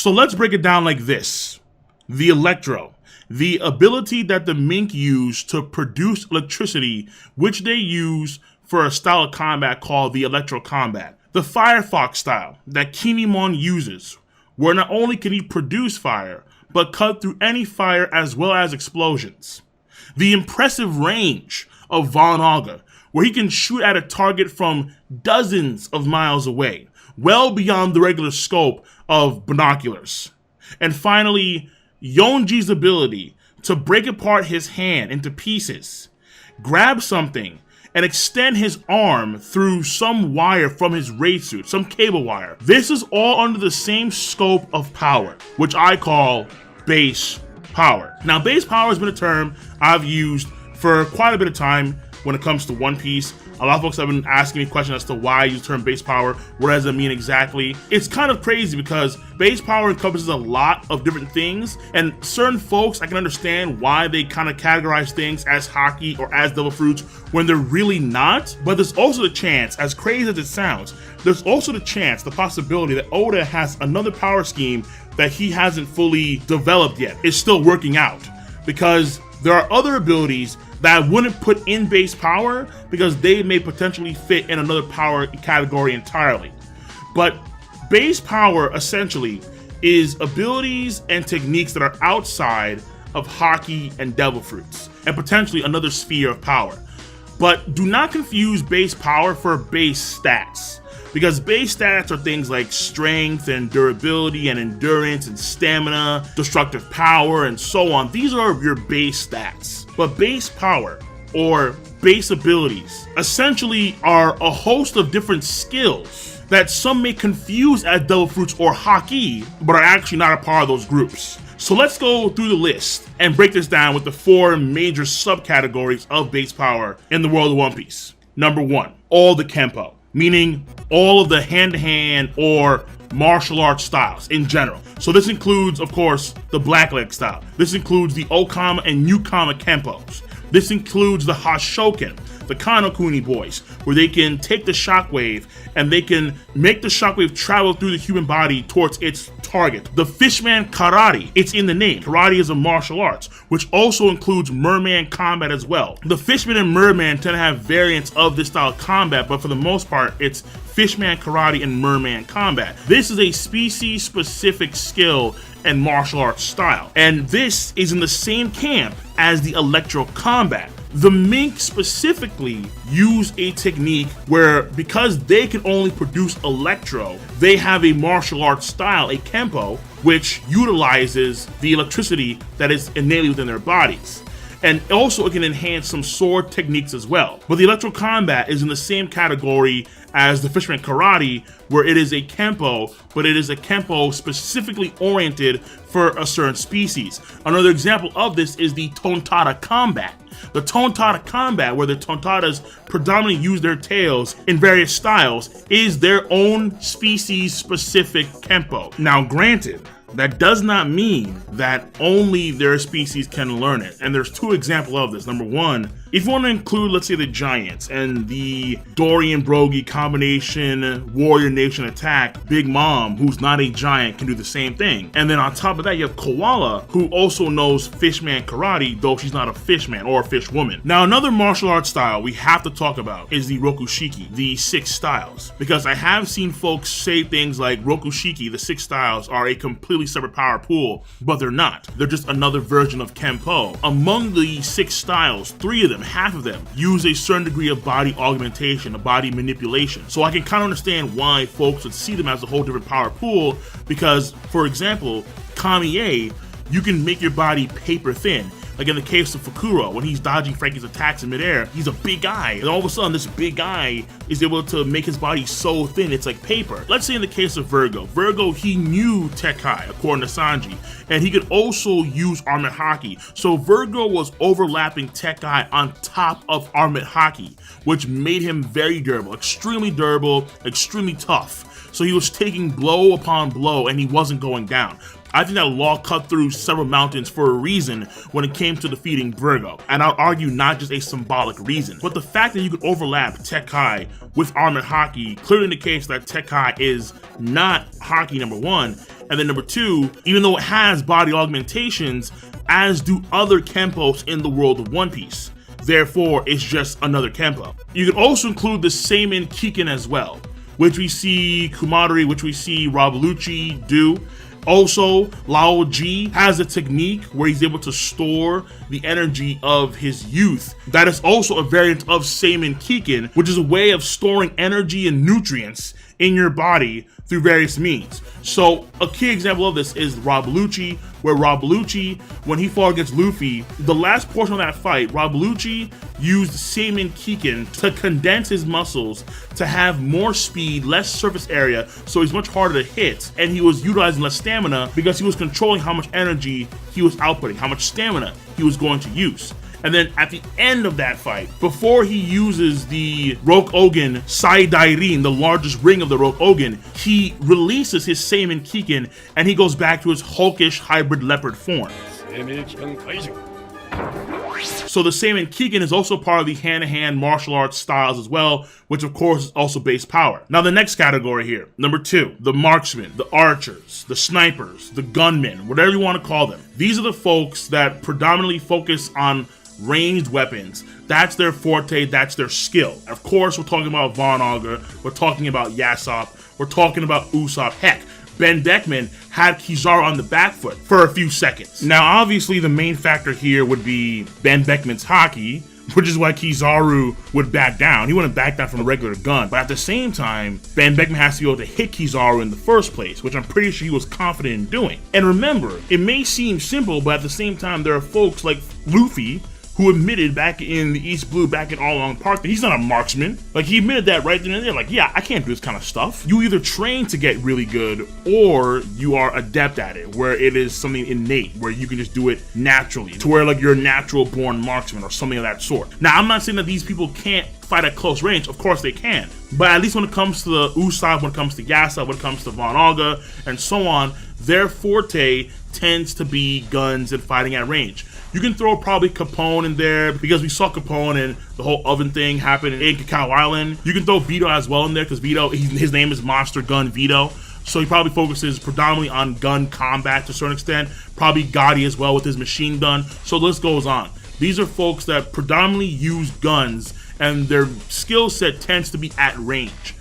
So let's break it down like this. The electro, the ability that the mink use to produce electricity, which they use for a style of combat called the electro combat. The Firefox style that Kinemon uses, where not only can he produce fire, but cut through any fire as well as explosions. The impressive range of Von Auga, where he can shoot at a target from dozens of miles away, well beyond the regular scope of binoculars. And finally, Yonji's ability to break apart his hand into pieces, grab something, and extend his arm through some wire from his raid suit, some cable wire. This is all under the same scope of power, which I call base power. Now, base power has been a term I've used for quite a bit of time when it comes to One Piece. A lot of folks have been asking me questions as to why I use the term base power. What does it mean exactly? It's kind of crazy because base power encompasses a lot of different things, and certain folks, I can understand why they kind of categorize things as haki or as devil fruits when they're really not. But there's also the chance, as crazy as it sounds, there's also the possibility that Oda has another power scheme that he hasn't fully developed yet. It's still working out because there are other abilities that I wouldn't put in base power because they may potentially fit in another power category entirely. But base power essentially is abilities and techniques that are outside of haki and devil fruits, and potentially another sphere of power. But do not confuse base power for base stats, because base stats are things like strength and durability and endurance and stamina, destructive power, and so on. These are your base stats. But base power, or base abilities, essentially are a host of different skills that some may confuse as devil fruits or haki, but are actually not a part of those groups. So let's go through the list and break this down with the 4 major subcategories of base power in the world of One Piece. Number 1, all the Kenpo, meaning all of the hand-to-hand or martial arts styles in general. So this includes, of course, the Blackleg style. This includes the Okama and Yukama Kenpos. This includes the Hashoken, the Kanokuni boys, where they can take the shockwave and they can make the shockwave travel through the human body towards its target. The Fishman Karate, it's in the name. Karate is a martial arts, which also includes merman combat as well. The Fishman and Merman tend to have variants of this style of combat, but for the most part, it's Fishman Karate and Merman combat. This is a species-specific skill and martial arts style, and this is in the same camp as the Electro Combat. The Mink specifically use a technique where, because they can only produce electro, they have a martial arts style, a Kenpo, which utilizes the electricity that is innately within their bodies. And also it can enhance some sword techniques as well. But the Electro Combat is in the same category as the Fishman Karate, where it is a Kenpo, but it is a Kenpo specifically oriented for a certain species. Another example of this is the Tata Combat. The Tata Combat, where the Tontatas predominantly use their tails in various styles, is their own species-specific Kenpo. Now granted, that does not mean that only their species can learn it. And there's 2 examples of this. Number 1, if you want to include, let's say, the Giants and the Dorian Brogy combination Warrior Nation attack, Big Mom, who's not a giant, can do the same thing. And then on top of that, you have Koala, who also knows Fishman Karate, though she's not a fishman or a fish woman. Now, another martial arts style we have to talk about is the Roku Shichi, the 6 styles. Because I have seen folks say things like Roku Shichi, the 6 styles, are a completely separate power pool, but they're not. They're just another version of Kenpo. Among the 6 styles, 3 of them, half of them, use a certain degree of body augmentation, a body manipulation. So I can kind of understand why folks would see them as a whole different power pool, because, for example, Kamiye, you can make your body paper thin. Like in the case of Fukuro, when he's dodging Frankie's attacks in midair, he's a big guy, and all of a sudden this big guy is able to make his body so thin it's like paper. Let's say in the case of Virgo, he knew Tekkai, according to Sanji, and he could also use Armored Haki. So Virgo was overlapping Tekkai on top of Armored Haki, which made him very durable, extremely tough. So he was taking blow upon blow and he wasn't going down. I think that Law cut through several mountains for a reason when it came to defeating Virgo, and I'll argue not just a symbolic reason. But the fact that you could overlap Tekkai with Armored Haki clearly indicates that Tekkai is not Haki number 1, And then number 2, even though it has body augmentations, as do other Kenpos in the world of One Piece. Therefore, it's just another Kenpo. You can also include the Seimin Kiken as well, which we see Kumadori, which we see Rob Lucci do. Also, Lao Ji has a technique where he's able to store the energy of his youth. That is also a variant of Seimin Kiken, which is a way of storing energy and nutrients in your body through various means. So a key example of this is Rob Lucci, where Rob Lucci, when he fought against Luffy, the last portion of that fight, Rob Lucci used Seimin Kiken to condense his muscles to have more speed, less surface area, so he's much harder to hit, and he was utilizing less stamina because he was controlling how much energy he was outputting, how much stamina he was going to use. And then at the end of that fight, before he uses the Roke Ogen Saidairin, the largest ring of the Roke Ogen, he releases his Seimin Kiken and he goes back to his hulkish hybrid leopard form. So the Seimin Kiken is also part of the hand-to-hand martial arts styles as well, which of course is also base power. Now the next category here, number 2, the marksmen, the archers, the snipers, the gunmen, whatever you want to call them. These are the folks that predominantly focus on ranged weapons. That's their forte, that's their skill. Of course, we're talking about Von Augur, we're talking about Yasop, we're talking about Usopp. Heck, Ben Beckman had Kizaru on the back foot for a few seconds. Now, obviously, the main factor here would be Ben Beckman's haki, which is why Kizaru would back down. He wouldn't back down from a regular gun. But at the same time, Ben Beckman has to be able to hit Kizaru in the first place, which I'm pretty sure he was confident in doing. And remember, it may seem simple, but at the same time, there are folks like Luffy, who admitted back in the East Blue, back in All Along Park, that he's not a marksman. Like, he admitted that right then and there. Like, yeah, I can't do this kind of stuff. You either train to get really good, or you are adept at it, where it is something innate, where you can just do it naturally, to where, like, you're a natural born marksman or something of that sort. Now, I'm not saying that these people can't fight at close range. Of course they can. But at least when it comes to the Usopp, when it comes to Yasop, when it comes to Von Augur, and so on, their forte tends to be guns and fighting at range. You can throw probably Capone in there because we saw Capone and the whole oven thing happen in Cacao Island. You can throw Vito as well in there because Vito, his name is Monster Gun Vito. So he probably focuses predominantly on gun combat to a certain extent. Probably Gotti as well with his machine gun. So the list goes on. These are folks that predominantly use guns and their skill set tends to be at range.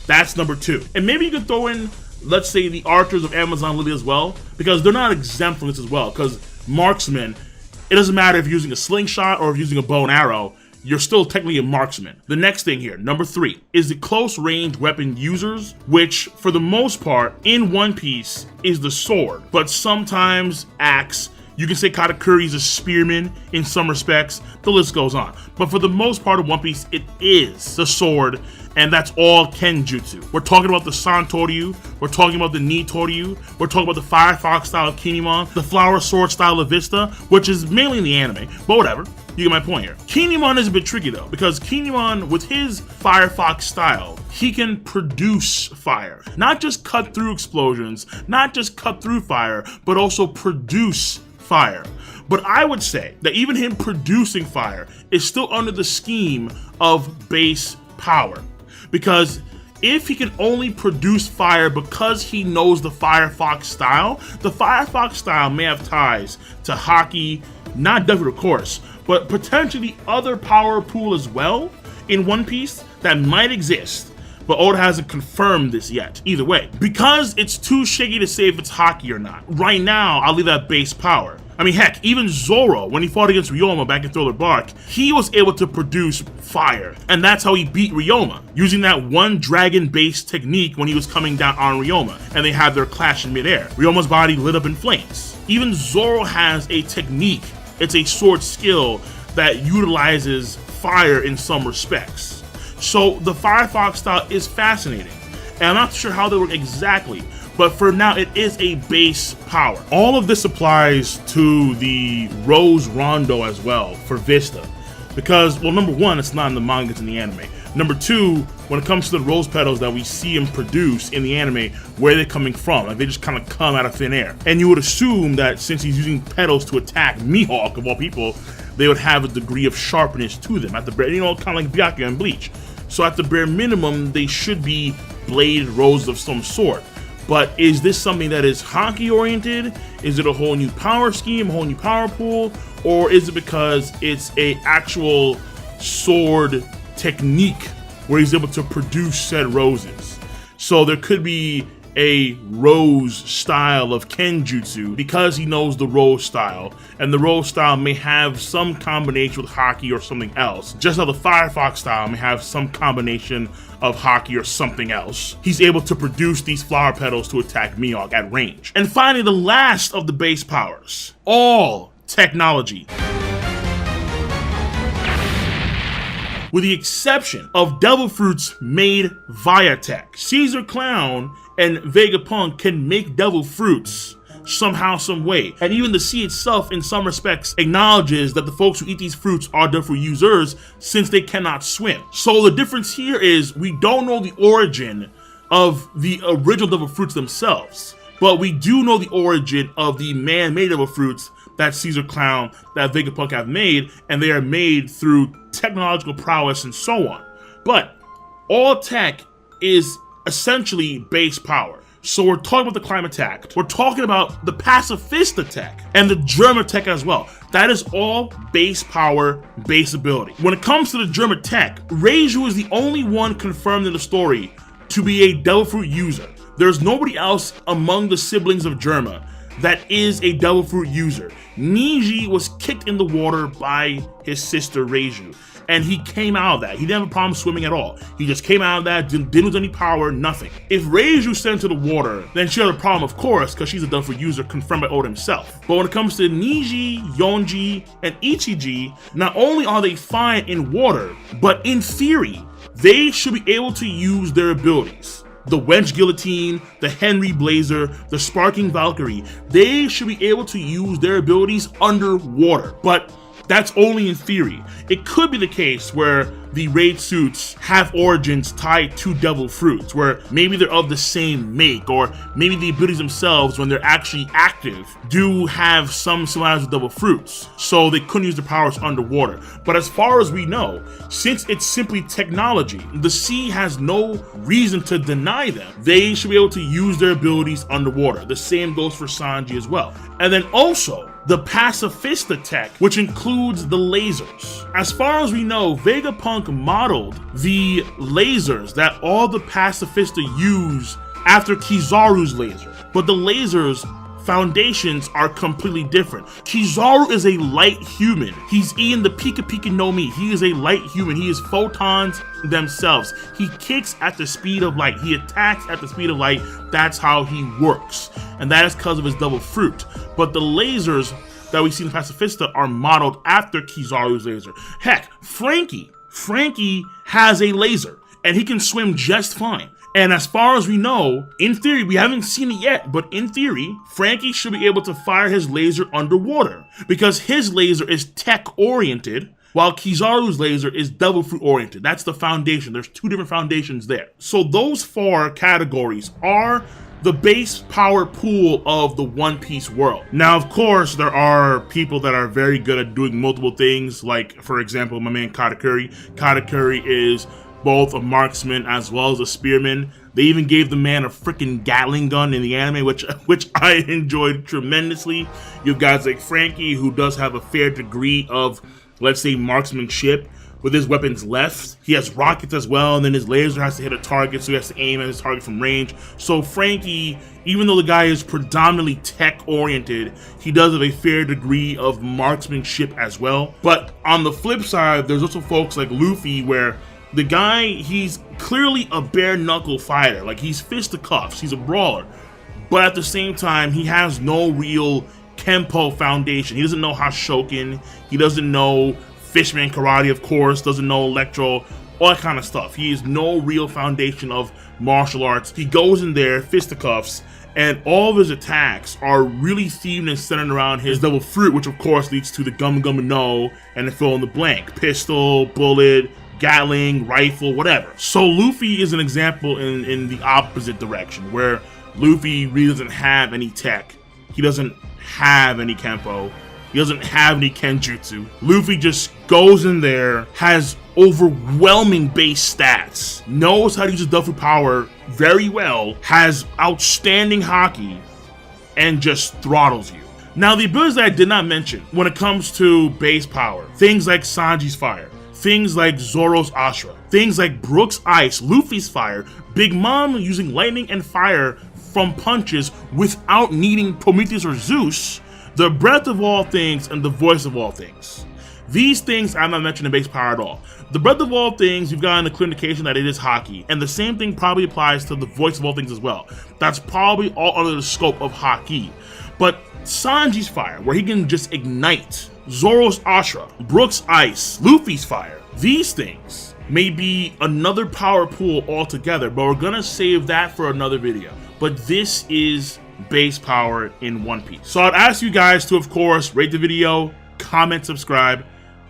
That's number 2. And maybe you could throw in, let's say, the archers of Amazon Lily as well, because they're not exempt from this as well. Because marksmen, it doesn't matter if you're using a slingshot or if you're using a bow and arrow, you're still technically a marksman. The next thing here, number 3, is the close range weapon users, which for the most part in One Piece is the sword, but sometimes axe. You can say Kata Curry is a spearman in some respects. The list goes on. But for the most part of One Piece, it is the sword, and that's all Kenjutsu. We're talking about the Santoryu, we're talking about the Nitoryu, we're talking about the Firefox style of Kinemon, the Flower Sword style of Vista, which is mainly in the anime, but whatever. You get my point here. Kinemon is a bit tricky though, because Kinemon, with his Firefox style, he can produce fire. Not just cut through explosions, not just cut through fire, but also produce fire. But I would say that even him producing fire is still under the scheme of base power. Because if he can only produce fire because he knows the Firefox style, the Firefox style may have ties to hockey, not Death of course, but potentially other power pool as well in One Piece that might exist. But Oda hasn't confirmed this yet. Either way, because it's too shaky to say if it's hockey or not. Right now, I'll leave that base power. I mean, heck, even Zoro, when he fought against Ryoma back in Thriller Bark, he was able to produce fire. And that's how he beat Ryoma, using that one dragon-based technique when he was coming down on Ryoma, and they had their clash in midair. Ryoma's body lit up in flames. Even Zoro has a technique, it's a sword skill that utilizes fire in some respects. So the Firefox style is fascinating, and I'm not sure how they work exactly, but for now it is a base power. All of this applies to the Rose Rondo as well for Vista, because, well, number 1, it's not in the manga, it's in the anime. Number 2, when it comes to the rose petals that we see him produce in the anime, where are they coming from? Like, they just kind of come out of thin air. And you would assume that since he's using petals to attack Mihawk, of all people, they would have a degree of sharpness to them, at the bare, kind of like Byakuya and Bleach. So at the bare minimum, they should be bladed roses of some sort. But is this something that is Haki oriented? Is it a whole new power scheme, a whole new power pool? Or is it because it's a actual sword technique where he's able to produce said roses? So there could be a rose style of Kenjutsu because he knows the rose style, and the rose style may have some combination with Haki or something else, just how the Firefox style may have some combination of Haki or something else. He's able to produce these flower petals to attack Miyagi at range. And finally, the last of the base powers, all technology. With the exception of devil fruits made via tech, Caesar Clown and Vegapunk can make devil fruits somehow, some way. And even the sea itself, in some respects, acknowledges that the folks who eat these fruits are devil fruit users since they cannot swim. So the difference here is we don't know the origin of the original devil fruits themselves, but we do know the origin of the man-made devil fruits that Caesar Clown, that Vegapunk have made, and they are made through technological prowess and so on. But all tech is essentially base power. So we're talking about the climate tech, we're talking about the pacifista tech, and the German tech as well. That is all base power, base ability. When it comes to the German tech, Reiju is the only one confirmed in the story to be a devil fruit user. There's nobody else among the siblings of Germa that is a devil fruit user. Niji was kicked in the water by his sister Reiju, and he came out of that. He didn't have a problem swimming at all. He just came out of that, didn't lose any power, nothing. If Reiju sent into the water, then she had a problem, of course, because she's a devil fruit user confirmed by Oda himself. But when it comes to Niji, Yonji, and Ichiji, not only are they fine in water, but in theory, they should be able to use their abilities. The Wench Guillotine, the Henry Blazer, the Sparking Valkyrie, they should be able to use their abilities underwater. But that's only in theory. It could be the case where the raid suits have origins tied to devil fruits, where maybe they're of the same make, or maybe the abilities themselves, when they're actually active, do have some similarities with devil fruits, so they couldn't use their powers underwater. But as far as we know, since it's simply technology, the sea has no reason to deny them. They should be able to use their abilities underwater. The same goes for Sanji as well. And then also, the pacifista tech, which includes the lasers. As far as we know, Vegapunk modeled the lasers that all the pacifista use after Kizaru's laser. But the lasers' foundations are completely different. Kizaru is a light human. He's in the Pika Pika no Mi. He is a light human. He is photons themselves. He kicks at the speed of light. He attacks at the speed of light. That's how he works. And that is because of his devil fruit. But the lasers that we see in Pacifista are modeled after Kizaru's laser. Heck, Frankie has a laser, and he can swim just fine. And as far as we know, in theory, we haven't seen it yet, but in theory, Frankie should be able to fire his laser underwater, because his laser is tech-oriented, while Kizaru's laser is devil fruit oriented. That's the foundation. There's two different foundations there. So those four categories are the base power pool of the One Piece world. Now, of course, there are people that are very good at doing multiple things, like, for example, my man Kata Curry. Kata Curry is both a marksman as well as a spearman. They even gave the man a freaking Gatling gun in the anime, which I enjoyed tremendously. You have guys like Frankie, who does have a fair degree of, let's say, marksmanship with his weapons left. He has rockets as well, and then his laser has to hit a target, so he has to aim at his target from range. So Frankie, even though the guy is predominantly tech-oriented, he does have a fair degree of marksmanship as well. But on the flip side, there's also folks like Luffy, where the guy, he's clearly a bare-knuckle fighter. Like, he's fisticuffs, he's a brawler. But at the same time, he has no real Kenpo foundation. He doesn't know Hashoken, he doesn't know Fishman Karate, of course, doesn't know Electro, all that kind of stuff. He has no real foundation of martial arts. He goes in there, fisticuffs, and all of his attacks are really themed and centered around his devil fruit, which of course leads to the Gum Gum No and the fill in the blank. Pistol, bullet, Gatling, rifle, whatever. So Luffy is an example in the opposite direction, where Luffy really doesn't have any tech. He doesn't have any Kenpo. He doesn't have any Kenjutsu. Luffy just goes in there, has overwhelming base stats, knows how to use his Duffy power very well, has outstanding haki, and just throttles you. Now, the abilities that I did not mention when it comes to base power, things like Sanji's fire, things like Zoro's Ashra, things like Brook's ice, Luffy's fire, Big Mom using lightning and fire from punches without needing Prometheus or Zeus, the breath of all things and the voice of all things. These things I'm not mentioning in base power at all. The breath of all things, you've gotten a clear indication that it is haki, and the same thing probably applies to the voice of all things as well. That's probably all under the scope of haki. But Sanji's fire, where he can just ignite, Zoro's Ashra, Brook's ice, Luffy's fire, these things may be another power pool altogether, but we're gonna save that for another video. But this is base power in One Piece. So I'd ask you guys to, of course, rate the video, comment, subscribe.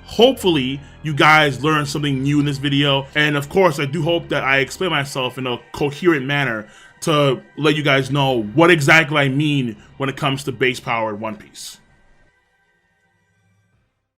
Hopefully you guys learned something new in this video, and of course I do hope that I explain myself in a coherent manner to let you guys know what exactly I mean when it comes to base power in One Piece.